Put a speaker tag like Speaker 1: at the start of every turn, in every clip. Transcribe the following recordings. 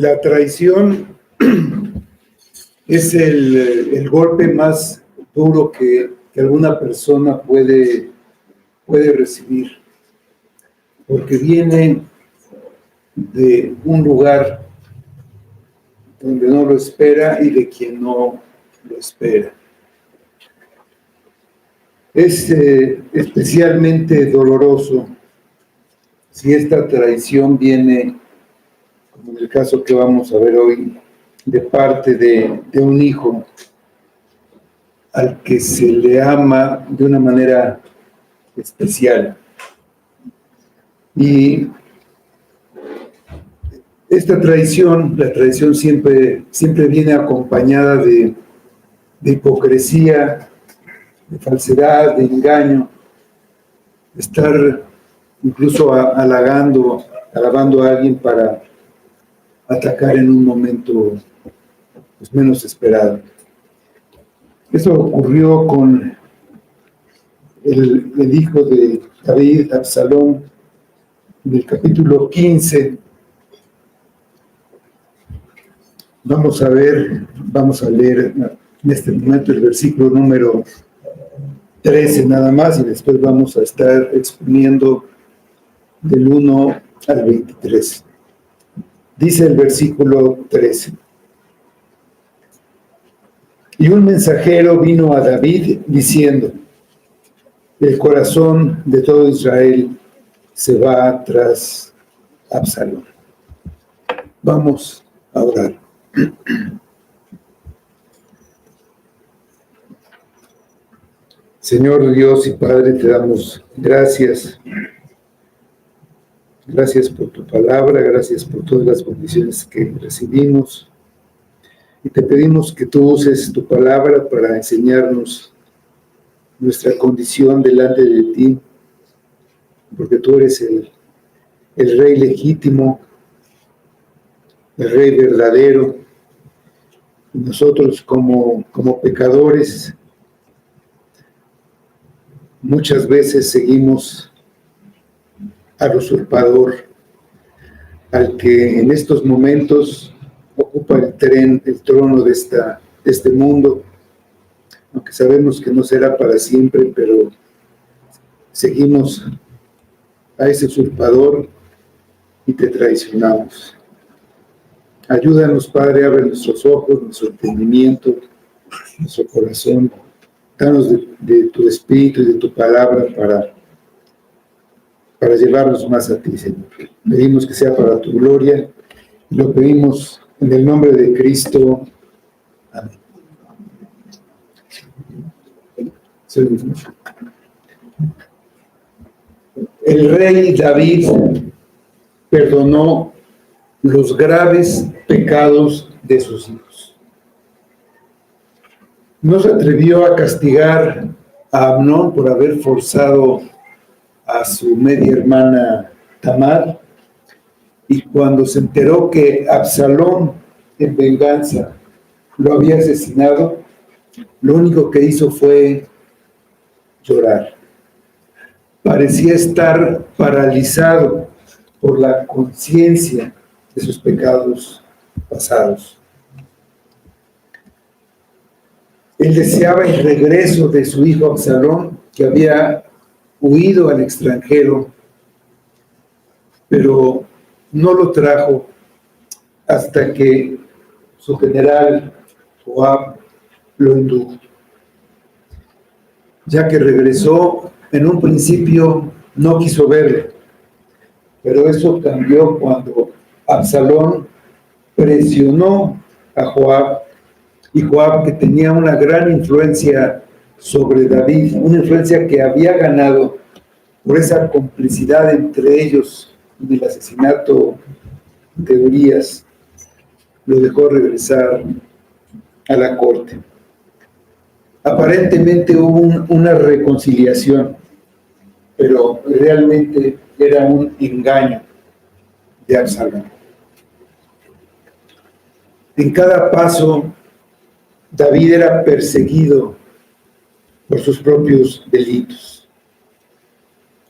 Speaker 1: La traición es el golpe más duro que alguna persona puede recibir, porque viene de un lugar donde no lo espera y de quien no lo espera. Es especialmente doloroso si esta traición viene, como en el caso que vamos a ver hoy, de parte de un hijo al que se le ama de una manera especial. Y esta traición, la traición siempre viene acompañada de hipocresía, de falsedad, de engaño, de estar incluso alabando a alguien para atacar en un momento pues, menos esperado. Eso ocurrió con el hijo de David, Absalón, en el capítulo 15. Vamos a leer en este momento el versículo número 13 nada más, y después vamos a estar exponiendo del 1 al 23. Dice el versículo 13. Y un mensajero vino a David diciendo: el corazón de todo Israel se va tras Absalón. Vamos a orar. Señor Dios y Padre, te damos gracias. Gracias por tu palabra, gracias por todas las bendiciones que recibimos. Y te pedimos que tú uses tu palabra para enseñarnos nuestra condición delante de ti, porque tú eres el Rey legítimo, el Rey verdadero. Y nosotros como pecadores muchas veces seguimos al usurpador, al que en estos momentos ocupa el trono de este mundo, aunque sabemos que no será para siempre, pero seguimos a ese usurpador y te traicionamos. Ayúdanos, Padre, abre nuestros ojos, nuestro entendimiento, nuestro corazón. Danos de tu espíritu y de tu palabra para llevarnos más a ti, Señor. Pedimos que sea para tu gloria y lo pedimos en el nombre de Cristo. Amén. El rey David perdonó los graves pecados de sus hijos. No se atrevió a castigar a Amnón por haber forzado a su media hermana Tamar, y cuando se enteró que Absalón, en venganza, lo había asesinado, lo único que hizo fue llorar. Parecía estar paralizado por la conciencia de sus pecados pasados. Él deseaba el regreso de su hijo Absalón, que había huido al extranjero, pero no lo trajo hasta que su general Joab lo indujo. Ya que regresó, en un principio no quiso verlo, pero eso cambió cuando Absalón presionó a Joab, y Joab, que tenía una gran influencia sobre David, una influencia que había ganado por esa complicidad entre ellos en el asesinato de Urías, lo dejó regresar a la corte. Aparentemente hubo una reconciliación, pero realmente era un engaño de Absalón. En cada paso, David era perseguido por sus propios delitos.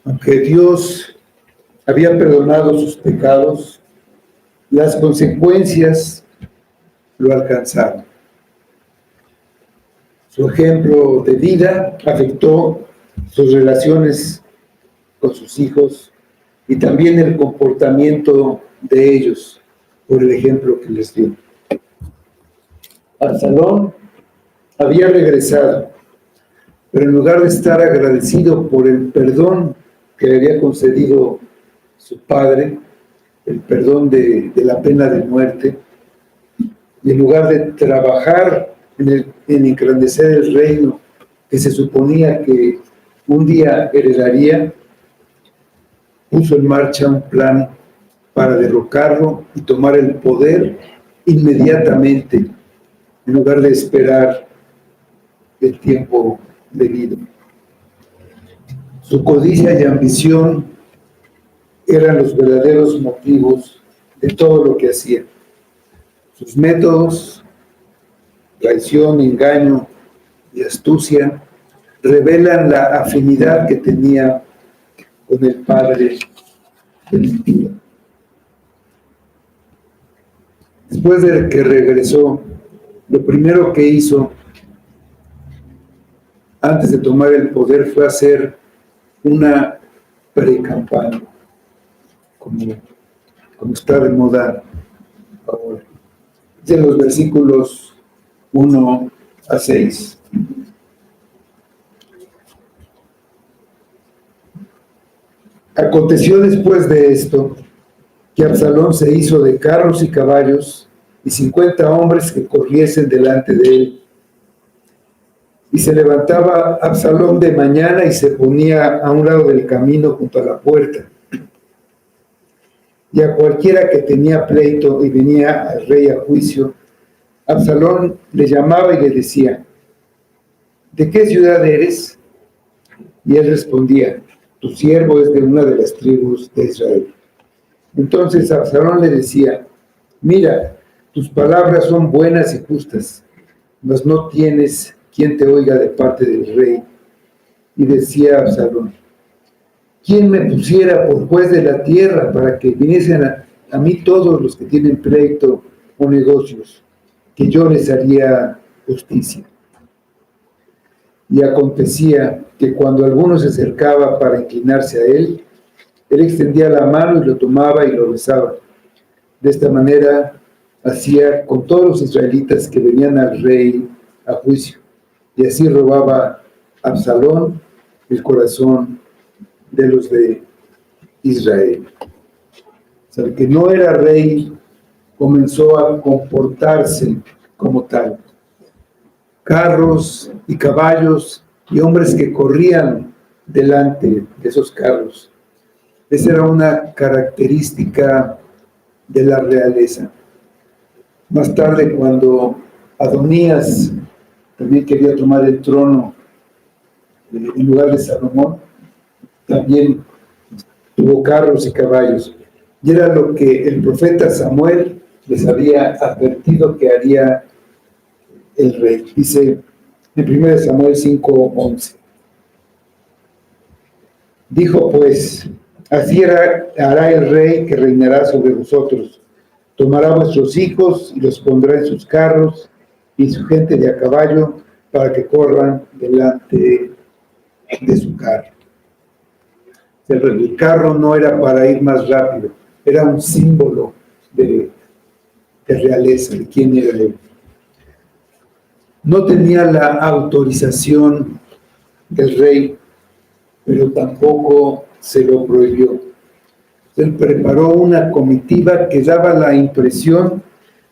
Speaker 1: Aunque Dios había perdonado sus pecados, Las consecuencias lo alcanzaron. Su ejemplo de vida afectó sus relaciones con sus hijos y también el comportamiento de ellos por el ejemplo que les dio. Absalón había regresado, pero en lugar de estar agradecido por el perdón que le había concedido su padre, el perdón de la pena de muerte, y en lugar de trabajar en engrandecer el reino que se suponía que un día heredaría, puso en marcha un plan para derrocarlo y tomar el poder inmediatamente, en lugar de esperar el tiempo debido. Su codicia y ambición eran los verdaderos motivos de todo lo que hacía. Sus métodos, traición, engaño y astucia, revelan la afinidad que tenía con el padre del impío. Después de que regresó, lo primero que hizo antes de tomar el poder fue hacer una pre-campaña, como está de moda ahora. De los versículos 1 a 6. Aconteció después de esto que Absalón se hizo de carros y caballos y 50 hombres que corriesen delante de él. Y se levantaba Absalón de mañana y se ponía a un lado del camino junto a la puerta. Y a cualquiera que tenía pleito y venía al rey a juicio, Absalón le llamaba y le decía: ¿de qué ciudad eres? Y él respondía: tu siervo es de una de las tribus de Israel. Entonces Absalón le decía: mira, tus palabras son buenas y justas, mas no tienes quien te oiga de parte del rey. Y decía Absalón: ¿quién me pusiera por juez de la tierra para que viniesen a mí todos los que tienen pleito o negocios, que yo les haría justicia? Y acontecía que cuando alguno se acercaba para inclinarse a él extendía la mano y lo tomaba y lo besaba. De esta manera hacía con todos los israelitas que venían al rey a juicio, y así robaba Absalón el corazón de los de Israel. O sea, el que no era rey comenzó a comportarse como tal. Carros y caballos y hombres que corrían delante de esos carros. Esa era una característica de la realeza. Más tarde, cuando Adonías también quería tomar el trono en lugar de Salomón, también tuvo carros y caballos. Y era lo que el profeta Samuel les había advertido que haría el rey. Dice en 1 Samuel 5:11. Dijo pues: así hará el rey que reinará sobre vosotros. Tomará vuestros hijos y los pondrá en sus carros y su gente de a caballo para que corran delante de su carro. El carro no era para ir más rápido, era un símbolo de realeza, de quién era él. No tenía la autorización del rey, pero tampoco se lo prohibió. Él preparó una comitiva que daba la impresión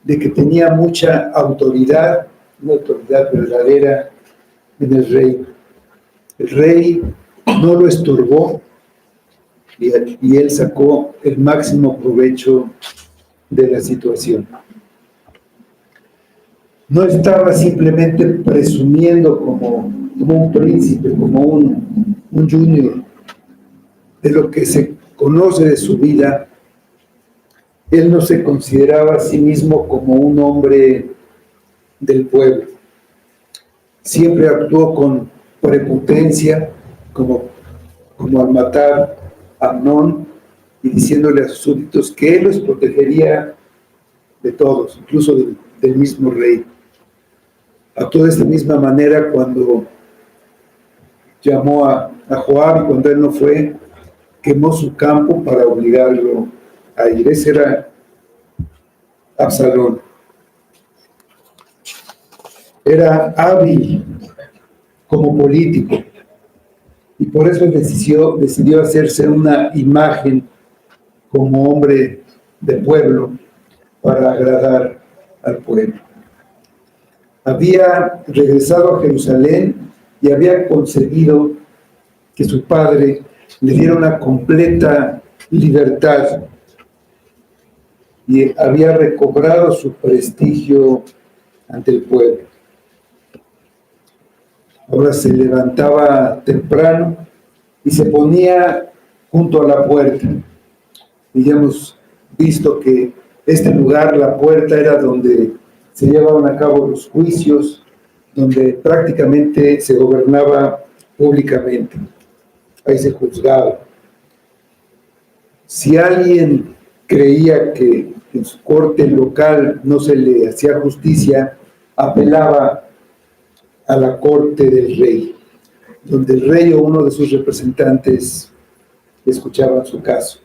Speaker 1: de que tenía mucha autoridad, una autoridad verdadera en el rey. El rey no lo estorbó y él sacó el máximo provecho de la situación. No estaba simplemente presumiendo como un príncipe, como un junior, de lo que se conoce de su vida. Él no se consideraba a sí mismo como un hombre del pueblo. Siempre actuó con prepotencia, como al matar a Amnón y diciéndole a sus súbditos que él los protegería de todos, incluso del mismo rey. Actuó de esta misma manera cuando llamó a Joab, y cuando él no fue, quemó su campo para obligarlo a ir. Ese era Absalón. Era hábil como político, y por eso decidió hacerse una imagen como hombre de pueblo para agradar al pueblo. Había regresado a Jerusalén y había conseguido que su padre le diera una completa libertad, y había recobrado su prestigio ante el pueblo. Ahora se levantaba temprano y se ponía junto a la puerta. Y ya hemos visto que este lugar, la puerta, era donde se llevaban a cabo los juicios, donde prácticamente se gobernaba públicamente. Ahí se juzgaba. Si alguien creía que en su corte local no se le hacía justicia, apelaba a la corte del rey, donde el rey o uno de sus representantes escuchaban su caso.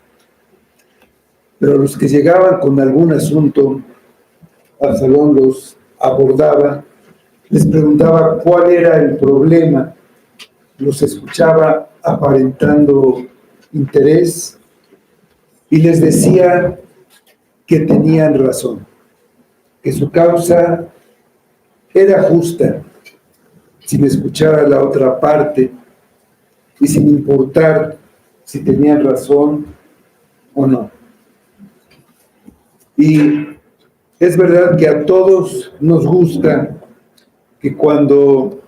Speaker 1: Pero los que llegaban con algún asunto, Absalón los abordaba, les preguntaba cuál era el problema, los escuchaba aparentando interés y les decía que tenían razón, que su causa era justa, sin escuchar a la otra parte y sin importar si tenían razón o no. Y es verdad que a todos nos gusta que cuando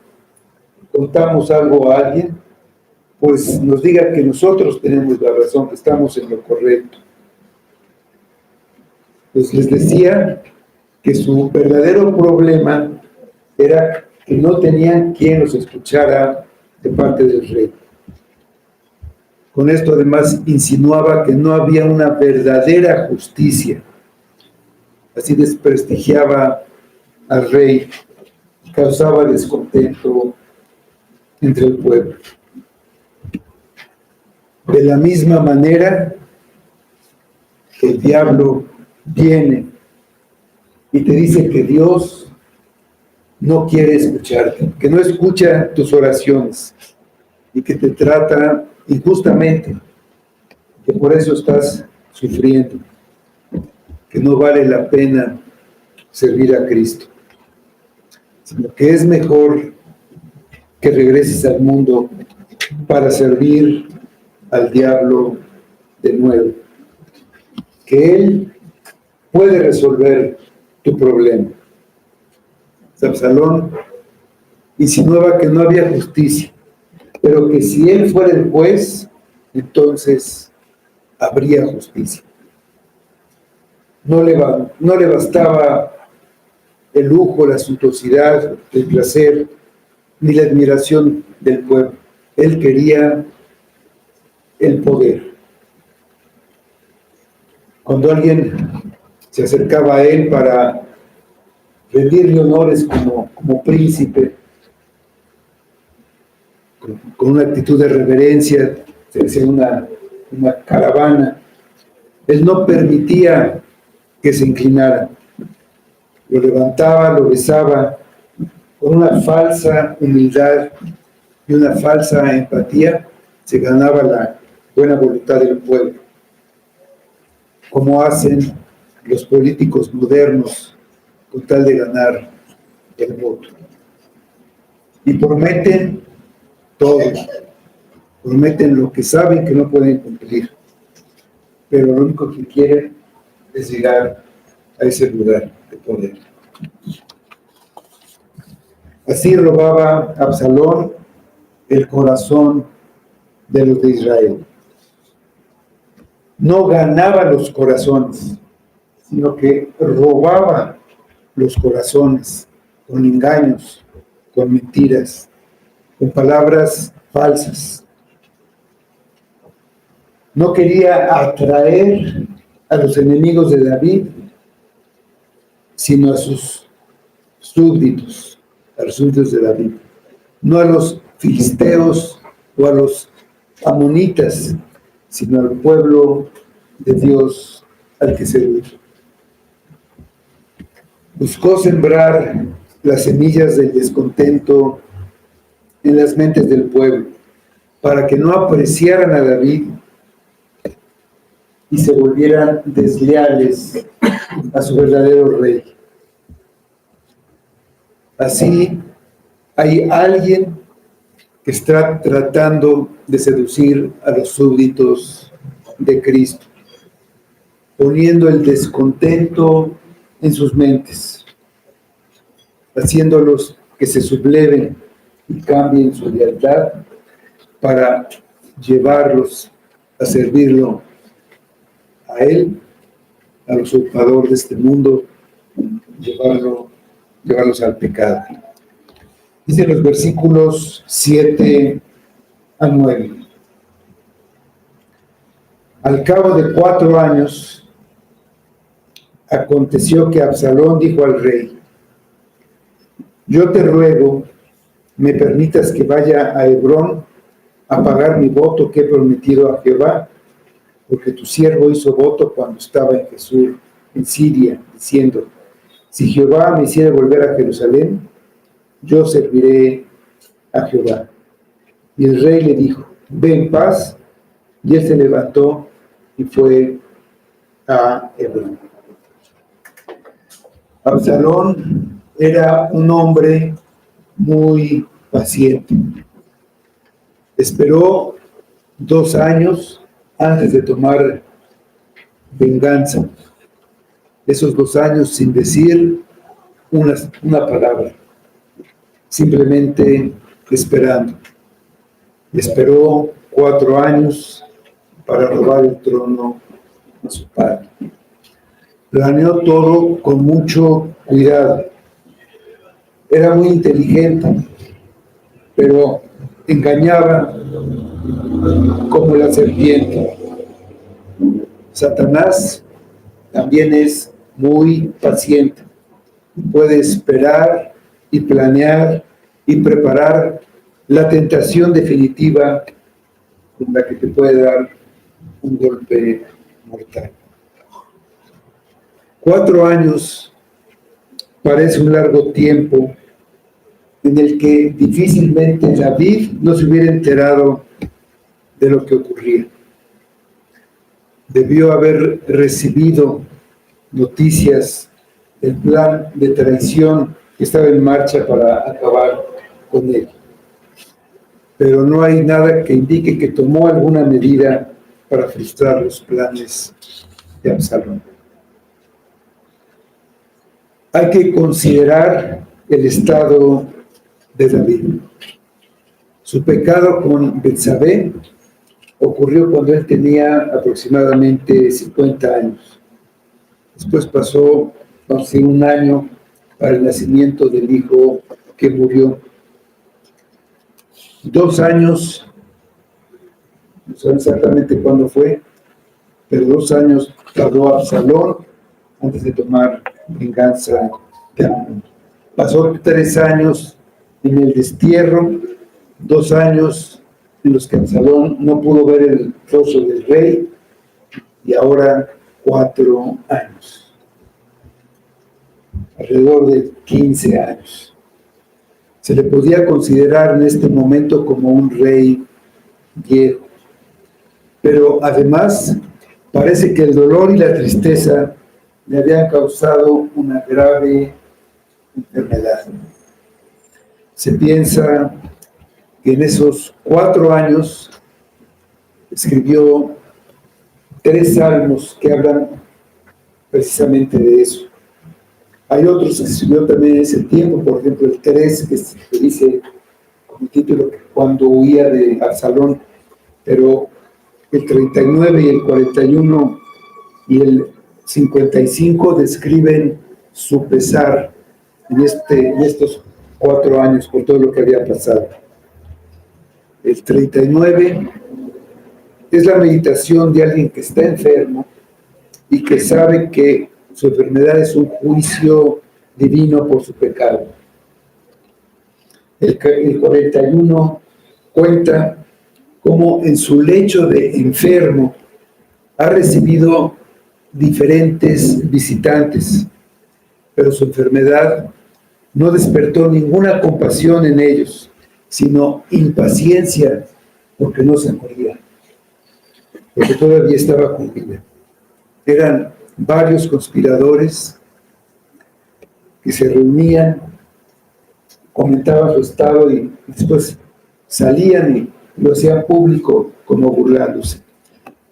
Speaker 1: contamos algo a alguien, pues nos diga que nosotros tenemos la razón, que estamos en lo correcto. Pues les decía que su verdadero problema era que no tenían quien los escuchara de parte del rey. Con esto además insinuaba que no había una verdadera justicia. Así desprestigiaba al rey, causaba descontento entre el pueblo. De la misma manera, el diablo viene y te dice que Dios no quiere escucharte, que no escucha tus oraciones y que te trata injustamente, que por eso estás sufriendo, que no vale la pena servir a Cristo, sino que es mejor que regreses al mundo para servir al diablo de nuevo, que Él puede resolver tu problema. Absalón insinuaba que no había justicia, pero que si él fuera el juez, entonces habría justicia. No le bastaba el lujo, la suntuosidad, el placer, ni la admiración del pueblo. Él quería el poder. Cuando alguien se acercaba a él para rendirle honores como príncipe, con una actitud de reverencia, se hacía una caravana, él no permitía que se inclinara. Lo levantaba, lo besaba, con una falsa humildad y una falsa empatía, se ganaba la buena voluntad del pueblo, como hacen los políticos modernos con tal de ganar el voto. Y prometen todo, prometen lo que saben que no pueden cumplir, pero lo único que quieren es llegar a ese lugar de poder. Así robaba Absalón el corazón de los de Israel. No ganaba los corazones, sino que robaba los corazones con engaños, con mentiras, con palabras falsas. No quería atraer a los enemigos de David, sino a sus súbditos, a los súbditos de David, no a los filisteos o a los amonitas, sino al pueblo de Dios al que servía. Buscó sembrar las semillas del descontento en las mentes del pueblo, para que no apreciaran a David y se volvieran desleales a su verdadero rey. Así, hay alguien que está tratando de seducir a los súbditos de Cristo, poniendo el descontento en sus mentes, haciéndolos que se subleven y cambien su lealtad para llevarlos a servirlo a él, al usurpador de este mundo, llevarlos al pecado. Dice los versículos 7 a 9. Al cabo de 4 años, aconteció que Absalón dijo al rey: yo te ruego, me permitas que vaya a Hebrón a pagar mi voto que he prometido a Jehová, porque tu siervo hizo voto cuando estaba en Jesús, en Siria, diciendo: si Jehová me hiciera volver a Jerusalén, yo serviré a Jehová. Y el rey le dijo: ve en paz. Y él se levantó y fue a Hebrón. Absalón era un hombre muy paciente. Esperó 2 años antes de tomar venganza. Esos 2 años sin decir una palabra, simplemente esperando. Esperó 4 años para robar el trono a su padre. Planeó todo con mucho cuidado. Era muy inteligente, pero engañaba como la serpiente. Satanás también es muy paciente. Puede esperar y planear y preparar la tentación definitiva con la que te puede dar un golpe mortal. 4 años parece un largo tiempo en el que difícilmente David no se hubiera enterado de lo que ocurría. Debió haber recibido noticias del plan de traición que estaba en marcha para acabar con él. Pero no hay nada que indique que tomó alguna medida para frustrar los planes de Absalón. Hay que considerar el estado de David. Su pecado con Betsabé ocurrió cuando él tenía aproximadamente 50 años. Después pasó casi 1 año para el nacimiento del hijo que murió. 2 años, no sé exactamente cuándo fue, pero 2 años tardó Absalón antes de tomar venganza de Amnón. Pasó 3 años en el destierro, 2 años en los que Absalón no pudo ver el rostro del rey, y ahora 4 años. Alrededor de 15 años. Se le podía considerar en este momento como un rey viejo. Pero además, parece que el dolor y la tristeza le habían causado una grave enfermedad. Se piensa que en esos 4 años escribió 3 salmos que hablan precisamente de eso. Hay otros que escribió también en ese tiempo, por ejemplo el 3, que dice como título cuando huía de Absalón, pero el 39 y el 41 y el 55 describen su pesar en estos 4 años por todo lo que había pasado. El 39 es la meditación de alguien que está enfermo y que sabe que Su enfermedad es un juicio divino por su pecado. El 41 cuenta cómo en su lecho de enfermo ha recibido diferentes visitantes, pero su enfermedad no despertó ninguna compasión en ellos, sino impaciencia porque no se moría, porque todavía estaba con vida. Eran varios conspiradores que se reunían, comentaban su estado y después salían y lo hacían público como burlándose.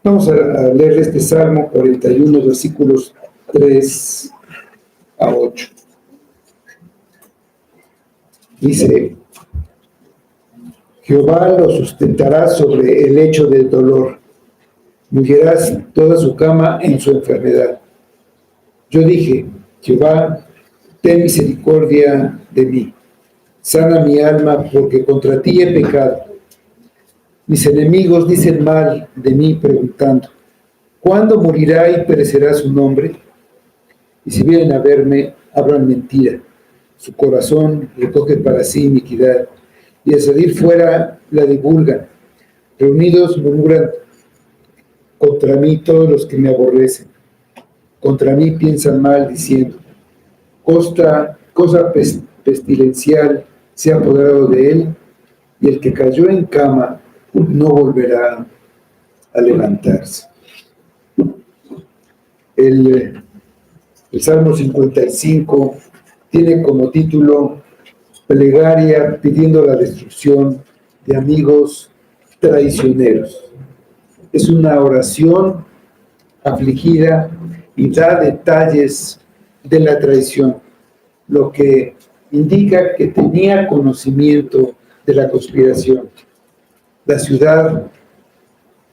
Speaker 1: Vamos a leer este Salmo 41, versículos 3 a 8. Dice: Jehová lo sustentará sobre el lecho del dolor, mullerás toda su cama en su enfermedad. Yo dije: Jehová, ten misericordia de mí, sana mi alma, porque contra ti he pecado. Mis enemigos dicen mal de mí, preguntando: ¿cuándo morirá y perecerá su nombre? Y si vienen a verme, hablan mentira. Su corazón recoge para sí iniquidad, y al salir fuera la divulgan. Reunidos murmuran contra mí todos los que me aborrecen. Contra mí piensan mal, diciendo: cosa pestilencial se ha apoderado de él, y el que cayó en cama no volverá a levantarse. El Salmo 55 tiene como título Plegaria pidiendo la destrucción de amigos traicioneros. Es una oración afligida y da detalles de la traición, lo que indica que tenía conocimiento de la conspiración. La ciudad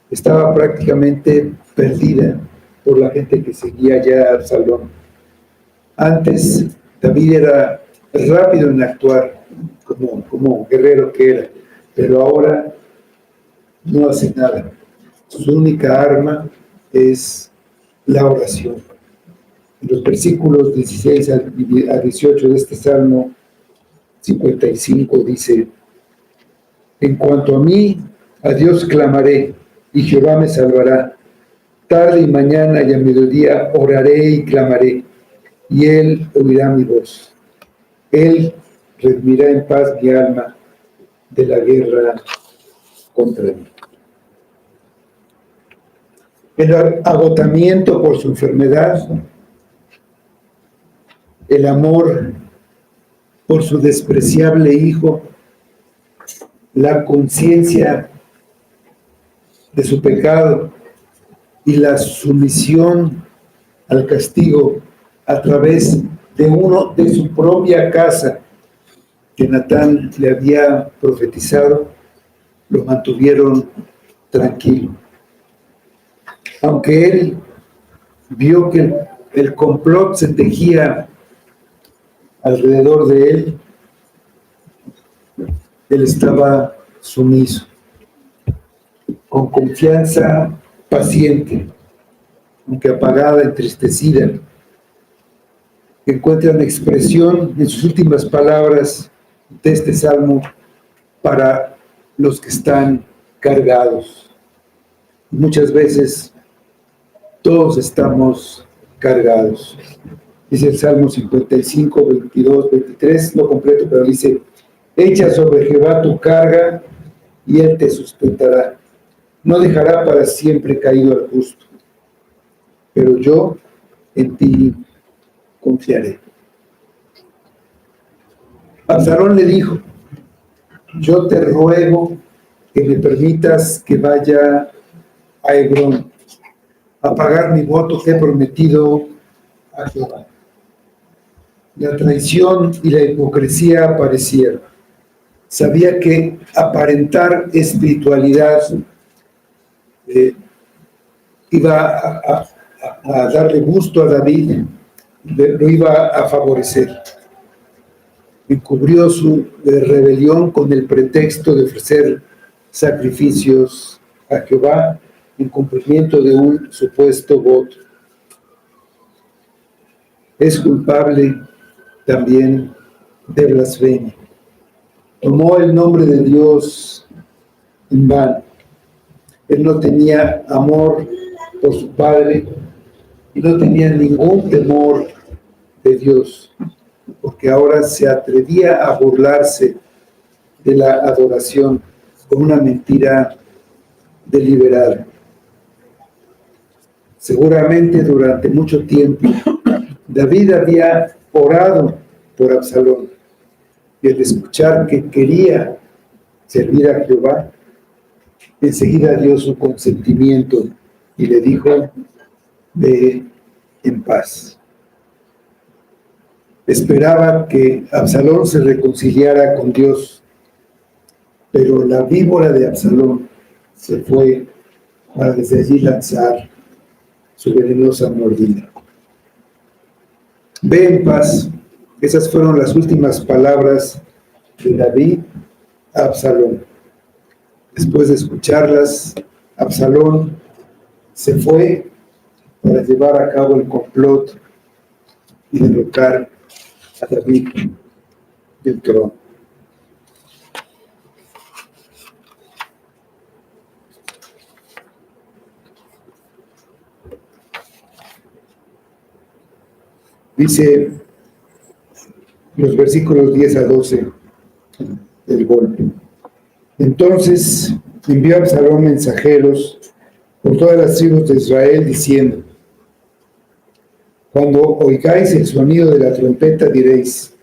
Speaker 1: estaba prácticamente perdida por la gente que seguía ya a Absalón. Antes, David era rápido en actuar como guerrero que era, pero ahora no hace nada. Su única arma es la oración. En los versículos 16 a 18 de este Salmo 55 dice: En cuanto a mí, a Dios clamaré, y Jehová me salvará. Tarde y mañana y a mediodía oraré y clamaré, y Él oirá mi voz. Él redimirá en paz mi alma de la guerra contra mí. El agotamiento por su enfermedad, el amor por su despreciable hijo, la conciencia de su pecado y la sumisión al castigo a través de uno de su propia casa que Natán le había profetizado, lo mantuvieron tranquilo. Aunque él vio que el complot se tejía alrededor de él, él estaba sumiso, con confianza paciente, aunque apagada, entristecida. Encuentran expresión en sus últimas palabras de este salmo para los que están cargados. Muchas veces todos estamos cargados. Dice el Salmo 55, 22, 23, no completo, pero dice: echa sobre Jehová tu carga y él te sustentará. No dejará para siempre caído al justo. Pero yo en ti confiaré. Absalón le dijo: yo te ruego que me permitas que vaya a Hebrón a pagar mi voto que he prometido a Jehová. La traición y la hipocresía aparecieron. Sabía que aparentar espiritualidad iba a darle gusto a David, lo iba a favorecer. Encubrió su rebelión con el pretexto de ofrecer sacrificios a Jehová en cumplimiento de un supuesto voto. es culpable también de blasfemia. Tomó el nombre de Dios en vano. Él no tenía amor por su padre y no tenía ningún temor de Dios, porque ahora se atrevía a burlarse de la adoración con una mentira deliberada. Seguramente durante mucho tiempo David había orado por Absalón, y al escuchar que quería servir a Jehová, enseguida dio su consentimiento y le dijo: ve en paz. Esperaba que Absalón se reconciliara con Dios, pero la víbora de Absalón se fue para desde allí lanzar su venenosa mordida. Ve en paz. Esas fueron las últimas palabras de David a Absalón. Después de escucharlas, Absalón se fue para llevar a cabo el complot y derrocar a David del trono. Dice los versículos 10 a 12 del golpe. Entonces envió Absalón mensajeros por todas las tribus de Israel, diciendo: cuando oigáis el sonido de la trompeta, diréis: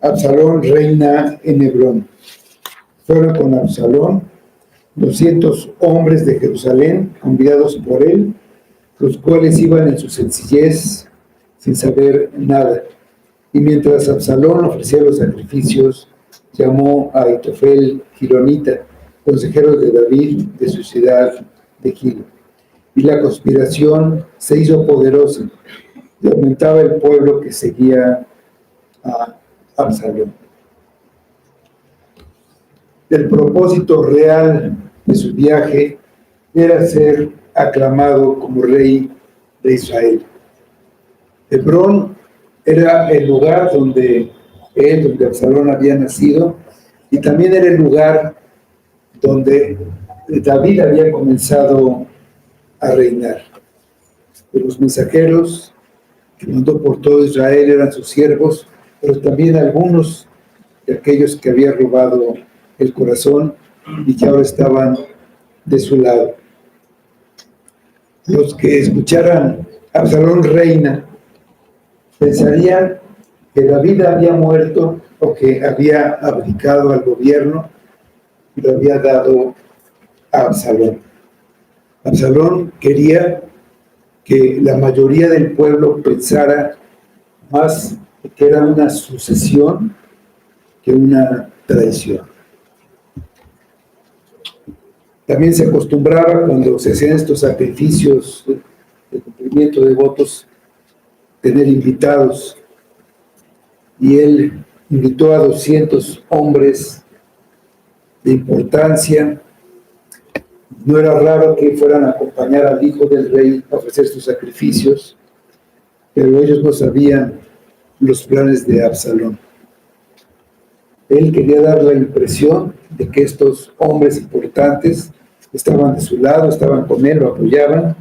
Speaker 1: Absalón reina en Hebrón. Fueron con Absalón 200 hombres de Jerusalén, enviados por él, los cuales iban en su sencillez, sin saber nada. Y mientras Absalón ofrecía los sacrificios, llamó a Ahitofel Gironita, consejero de David, de su ciudad de Gilo. Y la conspiración se hizo poderosa, y aumentaba el pueblo que seguía a Absalón. El propósito real de su viaje era ser aclamado como rey de Israel. Hebrón era el lugar donde Absalón había nacido, y también era el lugar donde David había comenzado a reinar. De los mensajeros que mandó por todo Israel eran sus siervos, pero también algunos de aquellos que había robado el corazón y que ahora estaban de su lado. Los que escucharan Absalón reina pensarían que David había muerto o que había abdicado al gobierno y lo había dado a Absalón. Absalón quería que la mayoría del pueblo pensara más que era una sucesión que una traición. También se acostumbraba, cuando se hacían estos sacrificios de cumplimiento de votos, tener invitados, y él invitó a 200 hombres de importancia. No era raro que fueran a acompañar al hijo del rey a ofrecer sus sacrificios, pero ellos no sabían los planes de Absalón. Él quería dar la impresión de que estos hombres importantes estaban de su lado, estaban con él, lo apoyaban,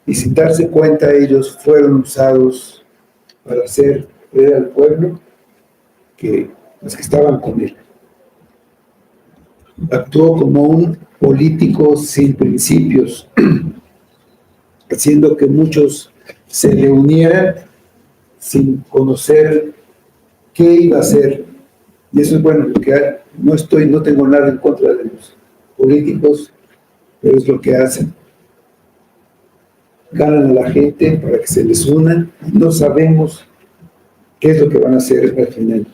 Speaker 1: y sin darse cuenta ellos fueron usados para hacer creer al pueblo que los que estaban con él. Actuó como un político sin principios, haciendo que muchos se le unieran sin conocer qué iba a hacer. Y eso es bueno, porque no tengo nada en contra de los políticos, pero es lo que hacen. Ganan a la gente para que se les unan, y no sabemos qué es lo que van a hacer al final.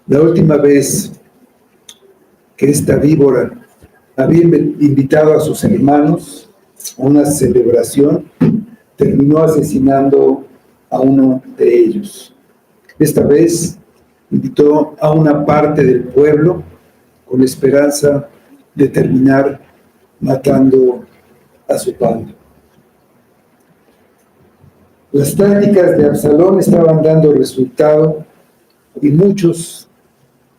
Speaker 1: La última vez que esta víbora había invitado a sus hermanos a una celebración, terminó asesinando a uno de ellos. Esta vez invitó a una parte del pueblo con la esperanza de terminar matando a su padre. Las tácticas de Absalón estaban dando resultado y muchos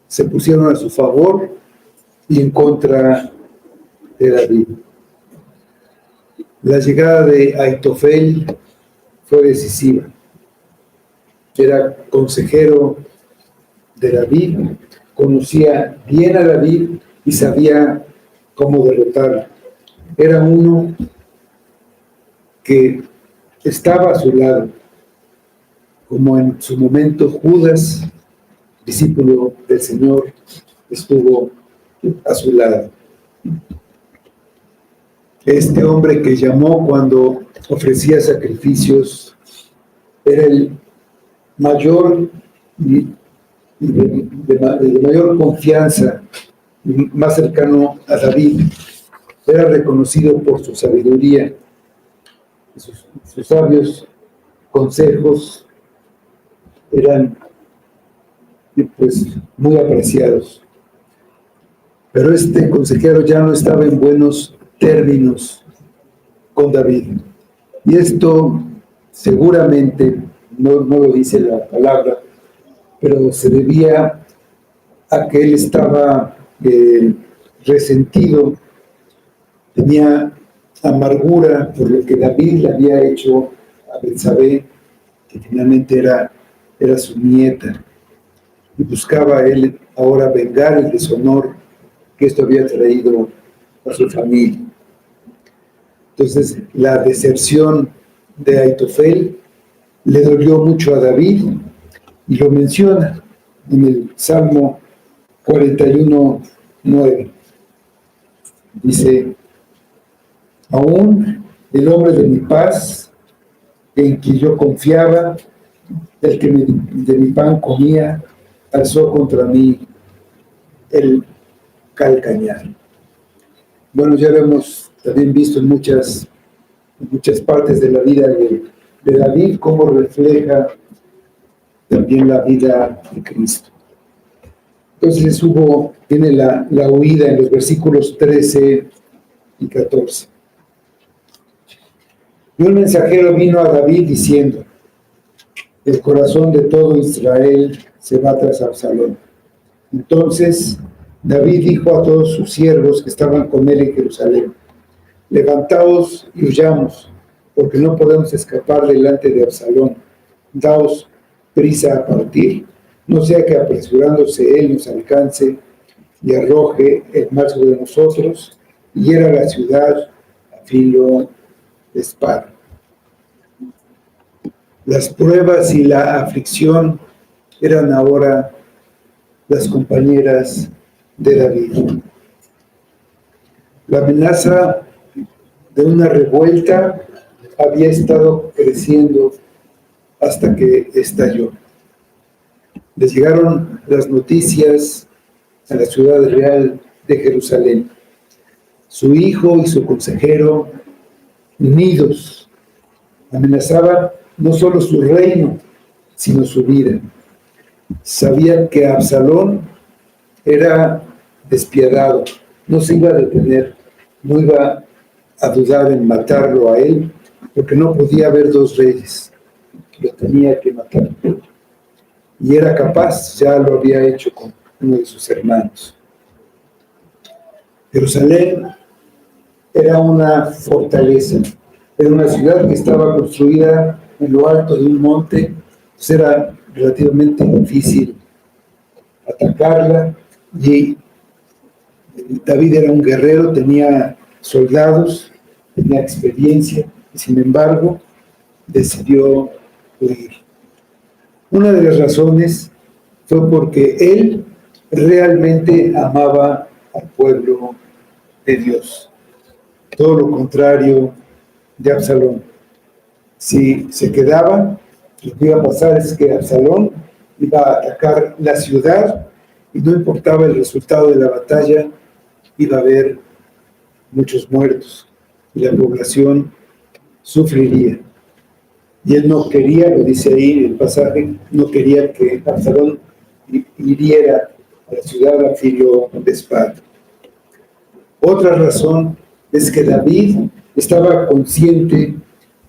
Speaker 1: se pusieron a su favor y en contra de David. La llegada de Aitofel fue decisiva. Era consejero de David, conocía bien a David y sabía cómo derrotarlo. Era uno que estaba a su lado, como en su momento Judas, discípulo del Señor, estuvo a su lado. Este hombre que llamó cuando ofrecía sacrificios era el mayor de mayor confianza, más cercano a David. Era reconocido por su sabiduría, sus sabios consejos eran pues muy apreciados. Pero este consejero ya no estaba en buenos términos con David. Y esto seguramente, no lo dice la palabra, pero se debía a que él estaba resentido, tenía amargura por lo que David le había hecho a Betsabé, que finalmente era su nieta, y buscaba él ahora vengar el deshonor que esto había traído a su familia. Entonces, la deserción de Aitofel le dolió mucho a David y lo menciona en el Salmo 41:9. Dice: aún el hombre de mi paz, en quien yo confiaba, el que de mi pan comía, alzó contra mí el calcañar. Bueno, ya lo hemos también visto en muchas partes de la vida de David, cómo refleja también la vida de Cristo. Entonces tiene la huida en los versículos 13 y 14. Y un mensajero vino a David diciendo: el corazón de todo Israel se va tras Absalón. Entonces David dijo a todos sus siervos que estaban con él en Jerusalén: levantaos y huyamos, porque no podemos escapar delante de Absalón. Daos prisa a partir, no sea que apresurándose él nos alcance y arroje el mar sobre nosotros y hiera la ciudad a filo de espada. Las pruebas y la aflicción eran ahora las compañeras de David. La amenaza de una revuelta había estado creciendo hasta que estalló. Les llegaron las noticias a la ciudad real de Jerusalén. Su hijo y su consejero, unidos, amenazaban no solo su reino, sino su vida. Sabían que Absalón era despiadado, no se iba a detener, no iba a dudar en matarlo a él, porque no podía haber dos reyes, lo tenía que matar. Y era capaz, ya lo había hecho con uno de sus hermanos. Jerusalén era una fortaleza, era una ciudad que estaba construida en lo alto de un monte, pues era relativamente difícil atacarla, y David era un guerrero, tenía soldados, tenía experiencia, y sin embargo decidió huir. Una de las razones fue porque él realmente amaba al pueblo de Dios, todo lo contrario de Absalón. Si se quedaba, lo que iba a pasar es que Absalón iba a atacar la ciudad y no importaba el resultado de la batalla, iba a haber muchos muertos y la población sufriría. Y él no quería, lo dice ahí el pasaje, no quería que Absalón hiriera a la ciudad a filo de espada. Otra razón es que David estaba consciente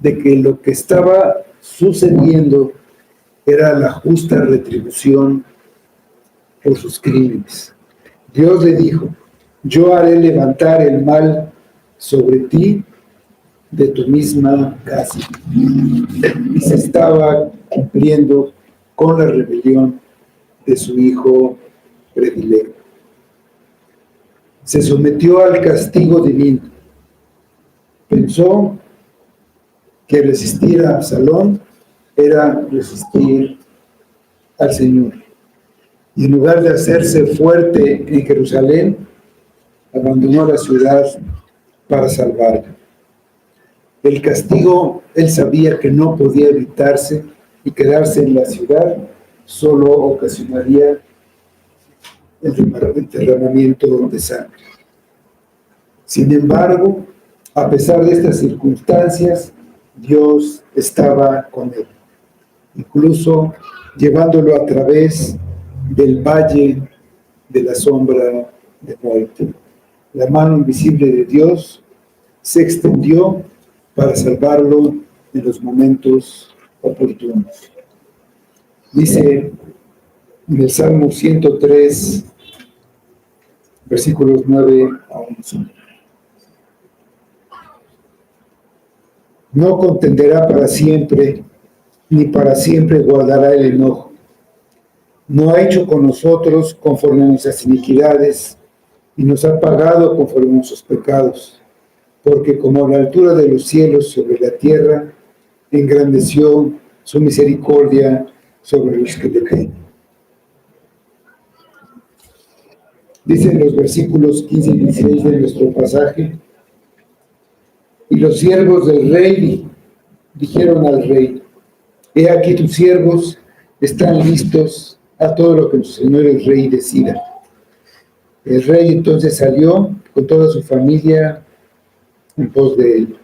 Speaker 1: de que lo que estaba sucediendo era la justa retribución por sus crímenes. Dios le dijo: yo haré levantar el mal sobre ti de tu misma casa. Y se estaba cumpliendo con la rebelión de su hijo predilecto. Se sometió al castigo divino. Pensó que resistir a Absalón era resistir al Señor. Y en lugar de hacerse fuerte en Jerusalén, abandonó la ciudad para salvarla. El castigo, él sabía que no podía evitarse, y quedarse en la ciudad solo ocasionaría el derramamiento de sangre. Sin embargo, a pesar de estas circunstancias, Dios estaba con él, incluso llevándolo a través del valle de la sombra de muerte. La mano invisible de Dios se extendió para salvarlo en los momentos oportunos. Dice en el Salmo 103, versículos 9 a 11. No contenderá para siempre, ni para siempre guardará el enojo. No ha hecho con nosotros conforme a nuestras iniquidades, y nos ha pagado conforme a nuestros pecados, porque como la altura de los cielos sobre la tierra, engrandeció su misericordia sobre los que le temen. Dicen los versículos 15 y 16 de nuestro pasaje: y los siervos del rey dijeron al rey: he aquí tus siervos están listos a todo lo que nuestro señor el rey decida. El rey entonces salió con toda su familia en pos de él.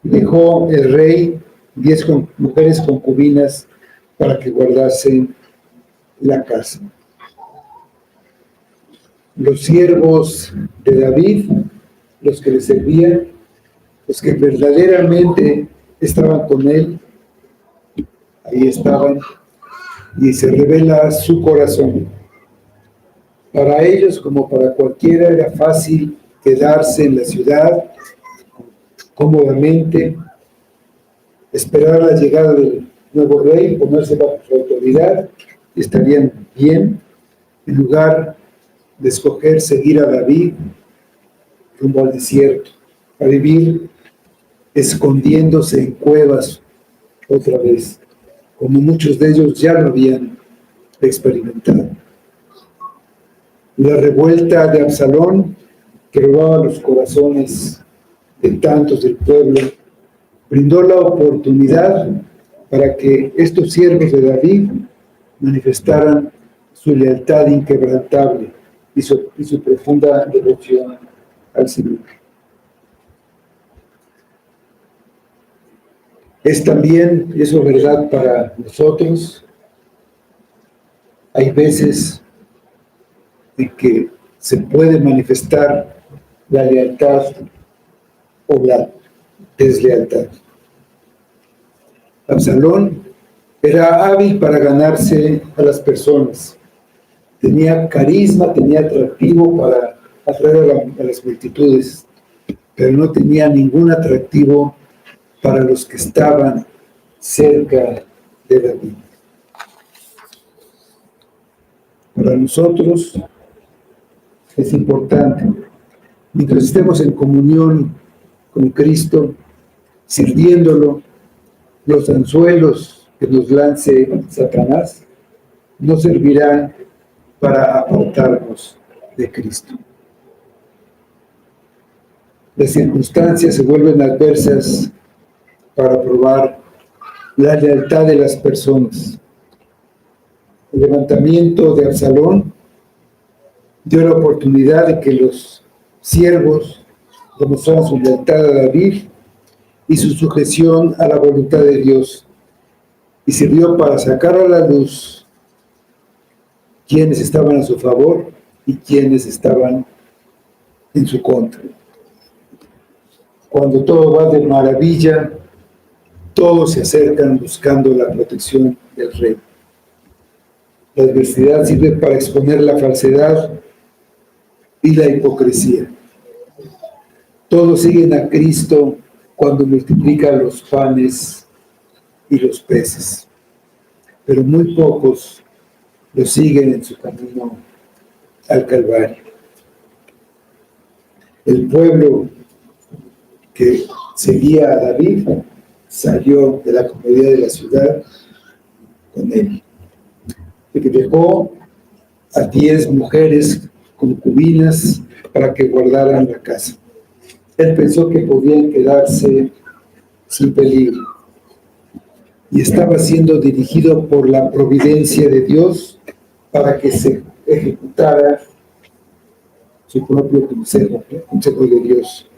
Speaker 1: Dejó el rey 10 mujeres concubinas para que guardasen la casa. Los siervos de David, los que le servían, los que verdaderamente estaban con él, ahí estaban, y se revela su corazón. Para ellos, como para cualquiera, era fácil quedarse en la ciudad cómodamente, esperar la llegada del nuevo rey, ponerse bajo su autoridad, y estarían bien, en lugar de escoger seguir a David rumbo al desierto, a vivir escondiéndose en cuevas otra vez, como muchos de ellos ya lo habían experimentado. La revuelta de Absalón, que robaba los corazones de tantos del pueblo, brindó la oportunidad para que estos siervos de David manifestaran su lealtad inquebrantable y su profunda devoción al Señor. Es también eso verdad para nosotros. Hay veces en que se puede manifestar la lealtad o la deslealtad. Absalón era hábil para ganarse a las personas. Tenía carisma, tenía atractivo para atraer a las multitudes, pero no tenía ningún atractivo para los que estaban cerca de David. Para nosotros es importante, mientras estemos en comunión con Cristo, sirviéndolo, los anzuelos que nos lance Satanás no servirán para apartarnos de Cristo. Las circunstancias se vuelven adversas para probar la lealtad de las personas. El levantamiento de Absalón dio la oportunidad de que los siervos demostraran su lealtad a David y su sujeción a la voluntad de Dios, y sirvió para sacar a la luz quienes estaban a su favor y quienes estaban en su contra. Cuando todo va de maravilla, todos se acercan buscando la protección del rey. La adversidad sirve para exponer la falsedad y la hipocresía. Todos siguen a Cristo cuando multiplica los panes y los peces, pero muy pocos lo siguen en su camino al Calvario. El pueblo que seguía a David salió de la comodidad de la ciudad con él. Y que dejó a 10 mujeres concubinas para que guardaran la casa. Él pensó que podían quedarse sin peligro y estaba siendo dirigido por la providencia de Dios para que se ejecutara su propio consejo, el consejo de Dios.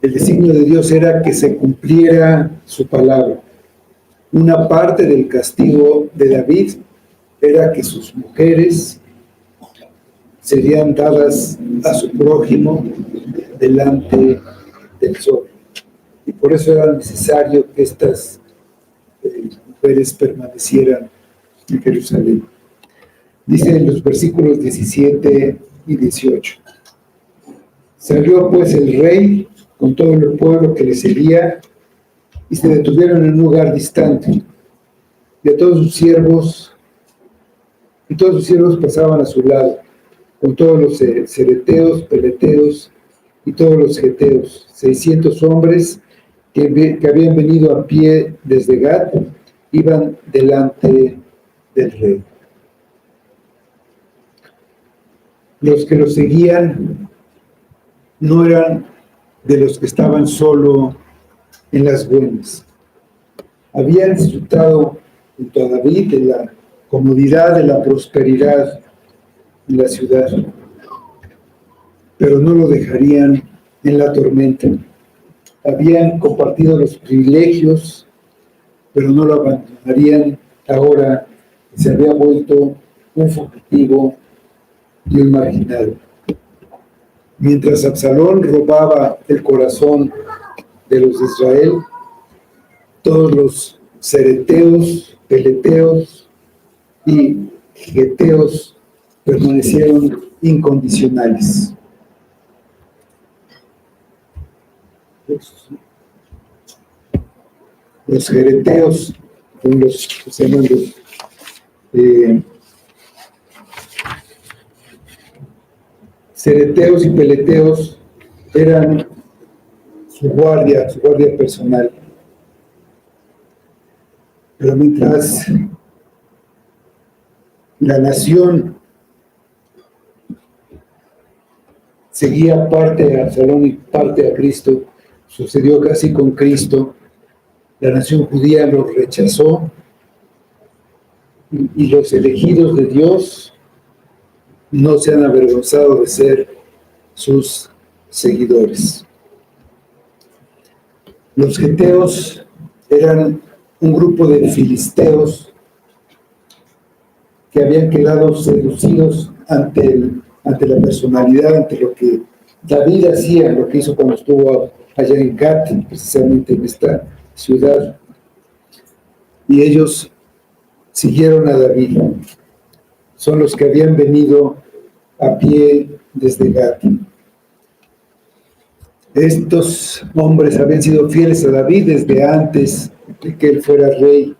Speaker 1: El designio de Dios era que se cumpliera su palabra. Una parte del castigo de David era que sus mujeres serían dadas a su prójimo delante del sol. Y por eso era necesario que estas mujeres permanecieran en Jerusalén. Dice en los versículos 17 y 18. Salió pues el rey con todo el pueblo que le seguía y se detuvieron en un lugar distante. Y todos sus siervos pasaban a su lado, con todos los cereteos, peleteos y todos los geteos, 600 hombres que habían venido a pie desde Gat, iban delante del rey. Los que lo seguían no eran de los que estaban solo en las buenas. Habían disfrutado junto a David de la comodidad, de la prosperidad en la ciudad, pero no lo dejarían en la tormenta. Habían compartido los privilegios, pero no lo abandonarían ahora que se había vuelto un fugitivo y un marginal. Mientras Absalón robaba el corazón de los de Israel, todos los cereteos, peleteos y geteos permanecieron incondicionales. Los gereteos, los que se llaman cereteos y peleteos, eran su guardia personal. Pero mientras la nación seguía parte a Absalón y parte a Cristo, sucedió casi con Cristo. La nación judía lo rechazó y los elegidos de Dios no se han avergonzado de ser sus seguidores. Los geteos eran un grupo de filisteos que habían quedado seducidos ante la personalidad, ante lo que David hacía, lo que hizo cuando estuvo allá en Gat, precisamente en esta ciudad. Y ellos siguieron a David. Son los que habían venido a pie desde Gat. Estos hombres habían sido fieles a David desde antes de que él fuera rey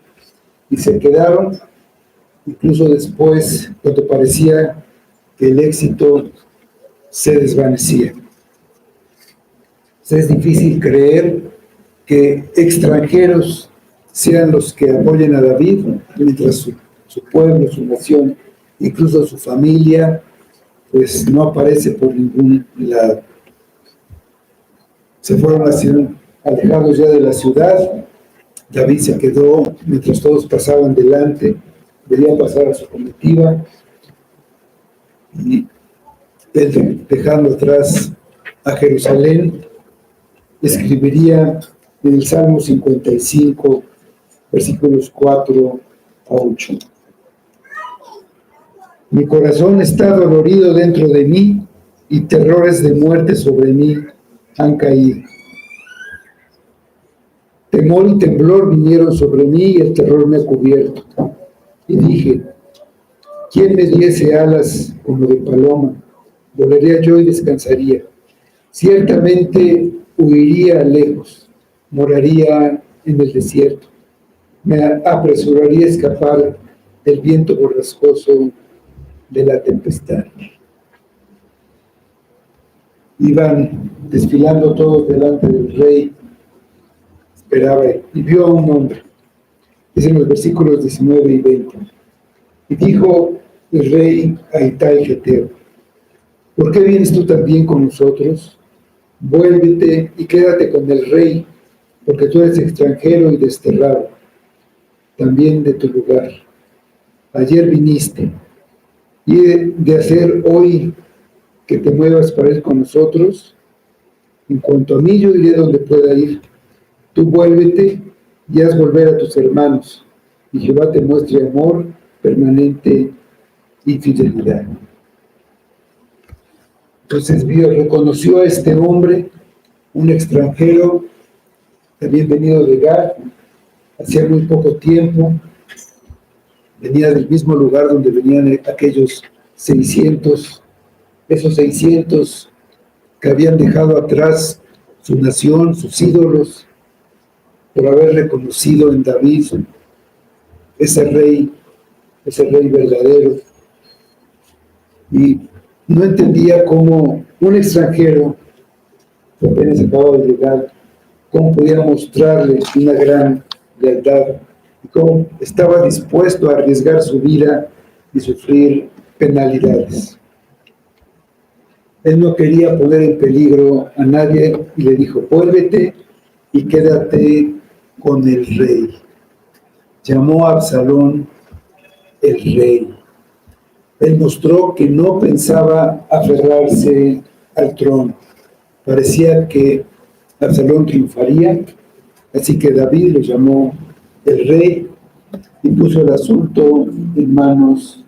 Speaker 1: y se quedaron incluso después, cuando parecía que el éxito se desvanecía. Es difícil creer que extranjeros sean los que apoyen a David, mientras su pueblo, su nación, incluso su familia, pues no aparece por ningún lado. Se fueron alejados ya de la ciudad. David se quedó mientras todos pasaban delante, veía pasar a su comitiva, y él, dejando atrás a Jerusalén, escribiría en el Salmo 55, versículos 4 a 8. Mi corazón está dolorido dentro de mí, y terrores de muerte sobre mí han caído. Temor y temblor vinieron sobre mí y el terror me ha cubierto. Y dije, ¿quién me diese alas como de paloma? Volaría yo y descansaría. Ciertamente huiría lejos, moraría en el desierto. Me apresuraría a escapar del viento borrascoso de la tempestad. Iban desfilando todos delante del rey. Esperaba y vio a un hombre. Es en los versículos 19 y 20. Y dijo el rey a Itai Geteo, ¿por qué vienes tú también con nosotros? Vuélvete y quédate con el rey, porque tú eres extranjero y desterrado, también de tu lugar. Ayer viniste, y de hacer hoy que te muevas para ir con nosotros. En cuanto a mí, yo iré donde pueda ir. Tú vuélvete y haz volver a tus hermanos, y Jehová te muestre amor permanente y fidelidad. Entonces reconoció a este hombre, un extranjero, también venido de Gad, hacía muy poco tiempo, venía del mismo lugar donde venían aquellos 600, esos 600 que habían dejado atrás su nación, sus ídolos, por haber reconocido en David ese rey verdadero. Y no entendía cómo un extranjero que apenas acababa de llegar, cómo podía mostrarle una gran lealtad y cómo estaba dispuesto a arriesgar su vida y sufrir penalidades. Él no quería poner en peligro a nadie y le dijo, vuélvete y quédate con el rey. Llamó a Absalón el rey. Él mostró que no pensaba aferrarse al trono. Parecía que Absalón triunfaría, así que David lo llamó el rey y puso el asunto en manos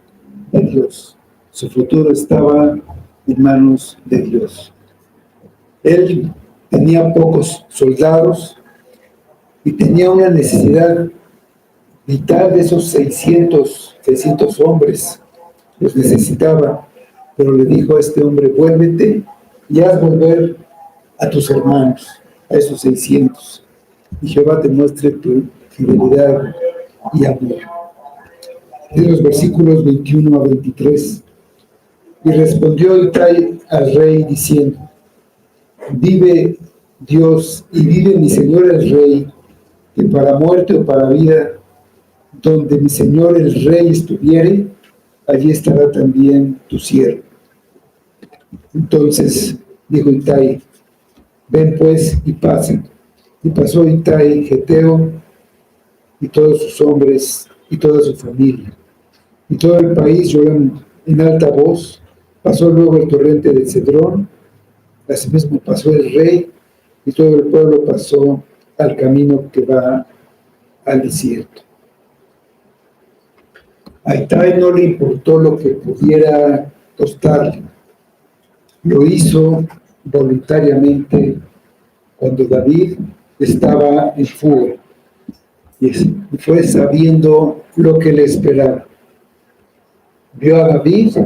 Speaker 1: de Dios. Su futuro estaba en manos de Dios. Él tenía pocos soldados y tenía una necesidad vital de esos 600 hombres. Los necesitaba, pero le dijo a este hombre, vuélvete y haz volver a tus hermanos, a esos 600. Y Jehová te muestre tu fidelidad y amor. De los versículos 21 a 23. Y respondió Itai al rey diciendo, vive Dios y vive mi señor el rey, que para muerte o para vida, donde mi señor el rey estuviere, allí estará también tu siervo. Entonces dijo Itai, ven pues y pasen. Y pasó Itai Geteo y todos sus hombres y toda su familia. Y todo el país lloró en alta voz. Pasó luego el torrente de Cedrón, asimismo pasó el rey, y todo el pueblo pasó al camino que va al desierto. A Itai no le importó lo que pudiera costarle. Lo hizo voluntariamente cuando David estaba en fuga, y fue sabiendo lo que le esperaba. Vio a David,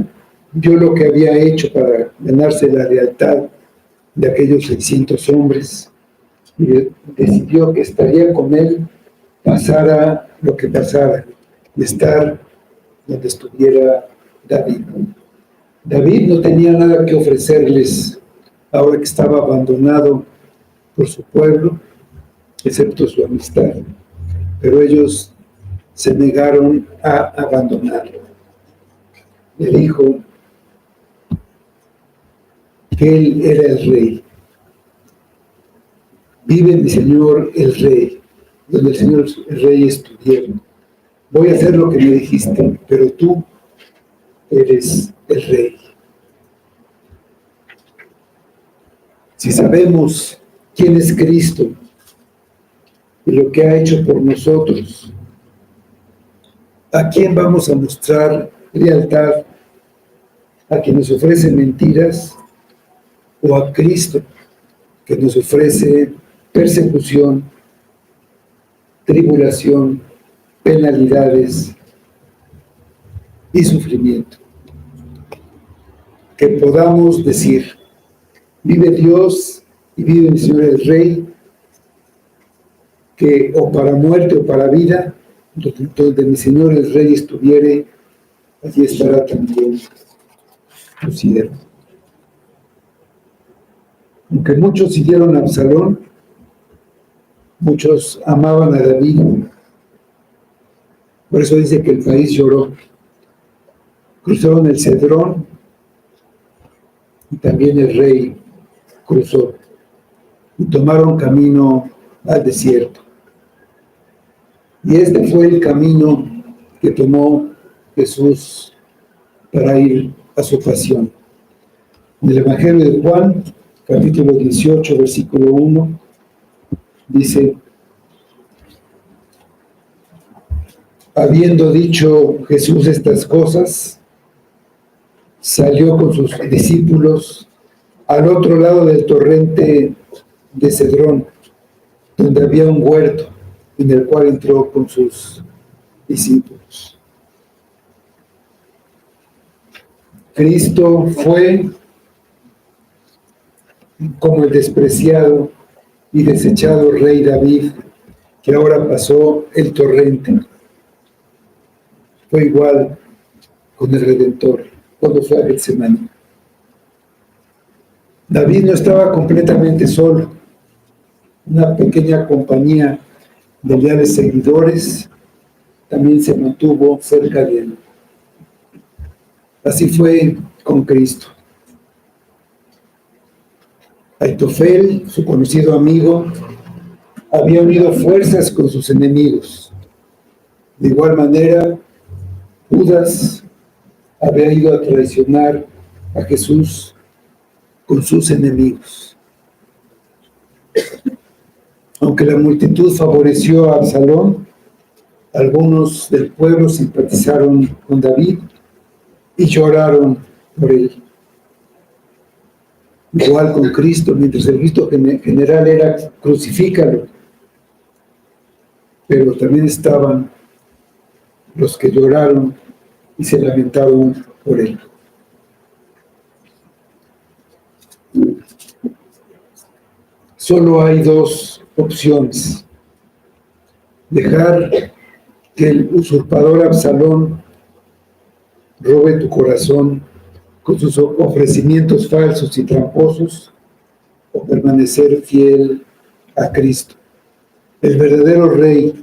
Speaker 1: vio lo que había hecho para ganarse la lealtad de aquellos 600 hombres y decidió que estaría con él, pasara lo que pasara, y estar donde estuviera David. David no tenía nada que ofrecerles ahora que estaba abandonado por su pueblo, excepto su amistad, pero ellos se negaron a abandonarlo. Le dijo que él era el rey. Vive mi señor el rey, donde el señor el rey estuviera. Voy a hacer lo que me dijiste, pero tú eres el rey. Si sabemos quién es Cristo y lo que ha hecho por nosotros, ¿a quién vamos a mostrar lealtad? ¿A quien nos ofrece mentiras o a Cristo que nos ofrece persecución tribulación, penalidades y sufrimiento. Que podamos decir: vive Dios y vive mi Señor el Rey, que o para muerte o para vida, donde mi Señor el Rey estuviere, allí estará también su siervo. Aunque muchos siguieron a Absalón, muchos amaban a David. Por eso dice que el país lloró. Cruzaron el Cedrón y también el rey cruzó y tomaron camino al desierto. Y este fue el camino que tomó Jesús para ir a su pasión. En el Evangelio de Juan, capítulo 18, versículo 1, dice: habiendo dicho Jesús estas cosas, salió con sus discípulos al otro lado del torrente de Cedrón, donde había un huerto, en el cual entró con sus discípulos. Cristo fue como el despreciado y desechado rey David, que ahora pasó el torrente. Fue igual con el Redentor cuando fue a Getsemaní. David no estaba completamente solo. Una pequeña compañía de leales seguidores también se mantuvo cerca de él. Así fue con Cristo. Aitofel, su conocido amigo, había unido fuerzas con sus enemigos. De igual manera, Judas había ido a traicionar a Jesús con sus enemigos. Aunque la multitud favoreció a Absalón, algunos del pueblo simpatizaron con David y lloraron por él. Igual con Cristo, mientras el grito general era crucifícalo, pero también estaban los que lloraron y se lamentaron por él. Solo hay dos opciones: dejar que el usurpador Absalón robe tu corazón con sus ofrecimientos falsos y tramposos, o permanecer fiel a Cristo, el verdadero Rey,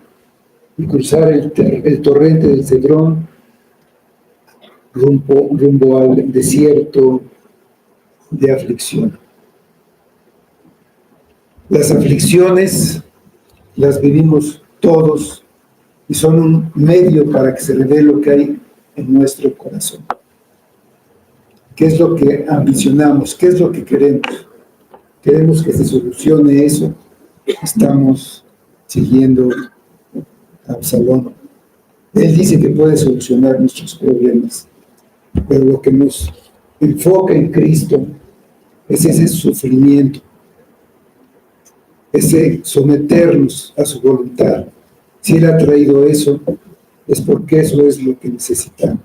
Speaker 1: y cruzar el torrente del Cedrón rumbo al desierto de aflicción. Las aflicciones las vivimos todos y son un medio para que se revele lo que hay en nuestro corazón. ¿Qué es lo que ambicionamos? ¿Qué es lo que queremos? ¿Queremos que se solucione eso? Estamos siguiendo a Absalón. Él dice que puede solucionar nuestros problemas, pero lo que nos enfoca en Cristo es ese sufrimiento, ese someternos a su voluntad. Si Él ha traído eso, es porque eso es lo que necesitamos.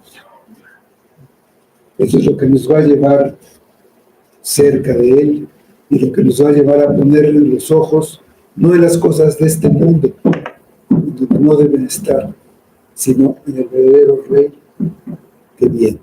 Speaker 1: Eso es lo que nos va a llevar cerca de Él y lo que nos va a llevar a ponerle los ojos, no en las cosas de este mundo, donde no deben estar, sino en el verdadero Rey que viene.